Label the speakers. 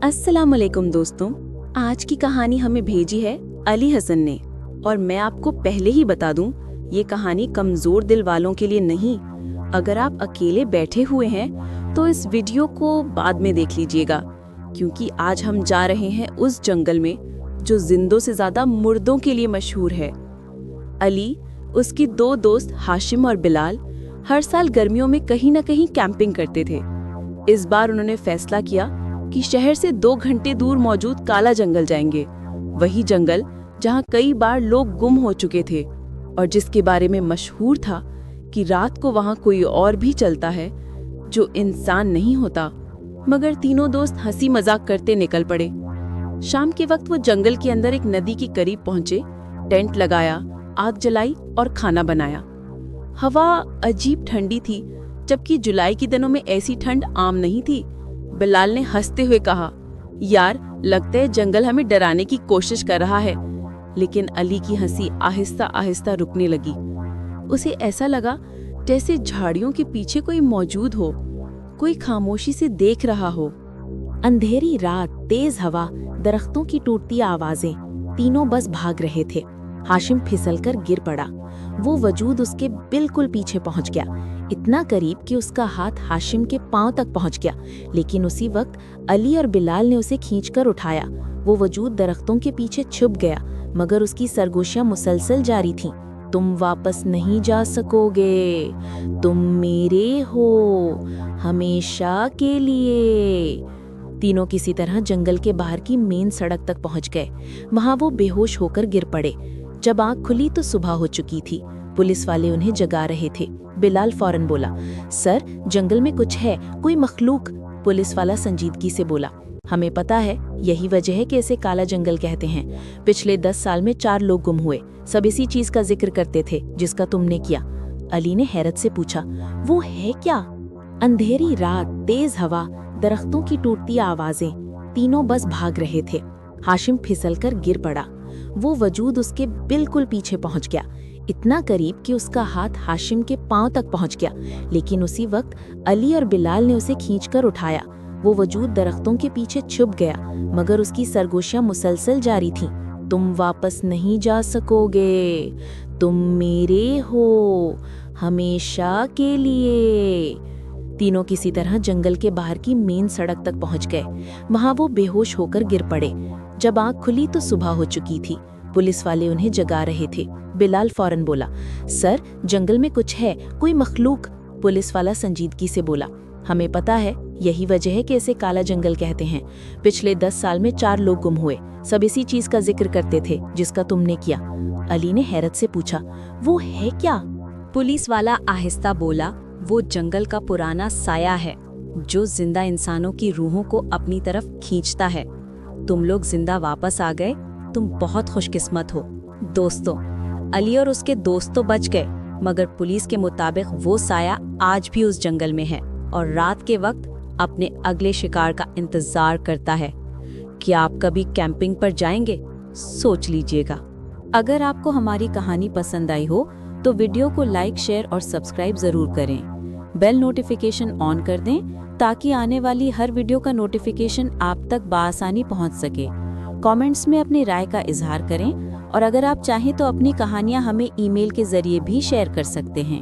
Speaker 1: अस्सलाम वालेकुम दोस्तों। आज की कहानी हमें भेजी है अली हसन ने, और मैं आपको पहले ही बता दूं, ये कहानी कमज़ोर दिल वालों के लिए नहीं। अगर आप अकेले बैठे हुए हैं तो इस वीडियो को बाद में देख लीजिएगा, क्योंकि आज हम जा रहे हैं उस जंगल में जो जिंदों से ज़्यादा मुर्दों के लिए मशहूर है। अली, उसकी दो दोस्त हाशिम और बिलाल हर साल गर्मियों में कहीं न कहीं कैंपिंग करते थे। इस बार उन्होंने फैसला किया कि शहर से 2 घंटे दूर मौजूद काला जंगल जाएंगे, वही जंगल जहां कई बार लोग गुम हो चुके थे और जिसके बारे में मशहूर था कि रात को वहां कोई और भी चलता है जो इंसान नहीं होता। मगर तीनों दोस्त हंसी मजाक करते निकल पड़े। शाम के वक्त वो जंगल के अंदर एक नदी के करीब पहुंचे, टेंट लगाया, आग जलाई और खाना बनाया। हवा अजीब ठंडी थी, जबकि जुलाई के दिनों में ऐसी ठंड आम नहीं थी। बिलाल ने हंसते हुए कहा, यार लगता है जंगल हमें डराने की कोशिश कर रहा है। लेकिन अली की हंसी आहिस्ता आहिस्ता रुकने लगी। उसे ऐसा लगा जैसे झाड़ियों के पीछे कोई मौजूद हो, कोई खामोशी से देख रहा हो।
Speaker 2: अंधेरी रात, तेज हवा, दरख्तों की टूटती आवाजें, तीनों बस भाग रहे थे। हाशिम फिसलकर गिर पड़ा। वो वजूद उसके बिल्कुल पीछे पहुंच गया, इतना करीब कि उसका हाथ हाशिम के पांव तक पहुंच गया। लेकिन उसी वक्त अली और बिलाल ने उसे खींचकर उठाया। वो वजूद दरख्तों के पीछे छुप गया, मगर उसकी सरगोशियां मुसलसल जारी थीं। तुम वापस नहीं जा सकोगे, तुम मेरे हो, हमेशा के लिए। तीनों किसी तरह जंगल के बाहर की मेन सड़क तक पहुंच गए। वहां वो बेहोश होकर गिर पड़े। जब आंख खुली तो सुबह हो चुकी थी। पुलिस वाले उन्हें जगा रहे थे। बिलाल फौरन बोला, सर जंगल में कुछ है, कोई मखलूक। पुलिस वाला संजीदगी से बोला, हमें पता है, यही वजह है कि इसे काला जंगल कहते हैं। पिछले 10 साल में 4 लोग गुम हुए, सब इसी चीज का जिक्र करते थे जिसका तुमने किया। अली ने हैरत से पूछा, वो है क्या? अंधेरी रात, तेज हवा, दरख्तों की टूटती आवाजें, तीनों बस भाग रहे थे। हाशिम फिसलकर गिर पड़ा। वो वजूद उसके बिल्कुल पीछे पहुंच गया, इतना करीब कि उसका हाथ हाशिम के पांव तक पहुंच गया। लेकिन उसी वक्त अली और बिलाल ने उसे खींचकर उठाया। वो वजूद दरख्तों के पीछे छुप गया, मगर उसकी सरगोशियां मुसलसल जारी थीं। तुम वापस नहीं जा सकोगे, तुम मेरे हो, हमेशा के लिए। तीनों किसी तरह जंगल के बाहर की मेन सड़क तक पहुंच गए। वहां वो बेहोश होकर गिर पड़े। जब आंख खुली तो सुबह हो चुकी थी। पुलिस वाले उन्हें जगा रहे थे। बिलाल फौरन बोला, सर जंगल में कुछ है, कोई मखलूक। पुलिस वाला संजीदगी से बोला, हमें पता है, यही वजह है कि इसे काला जंगल कहते हैं। पिछले 10 साल में 4 लोग गुम हुए, सब इसी चीज का जिक्र करते थे जिसका तुमने किया। अली ने हैरत से पूछा, वो है क्या?
Speaker 1: पुलिस वाला आहिस्ता बोला, वो जंगल का पुराना साया है जो जिंदा इंसानों की रूहों को अपनी तरफ खींचता है। तुम लोग जिंदा वापस आ गए, तुम बहुत खुशकिस्मत हो। दोस्तों, अली और उसके दोस्त तो बच गए, मगर पुलिस के मुताबिक वो साया आज भी उस जंगल में है और रात के वक्त अपने अगले शिकार का इंतजार करता है। क्या आप कभी कैंपिंग पर जाएंगे? सोच लीजिएगा। अगर आपको हमारी कहानी पसंद आई हो तो वीडियो को लाइक, शेयर और सब्सक्राइब जरूर करें। बेल नोटिफिकेशन ऑन कर दें ताकि आने वाली हर वीडियो का नोटिफिकेशन आप तक बआसानी पहुंच सके। कमेंट्स में अपनी राय का इजहार करें और अगर आप चाहें तो अपनी कहानियां हमें ईमेल के जरिए भी शेयर कर सकते हैं।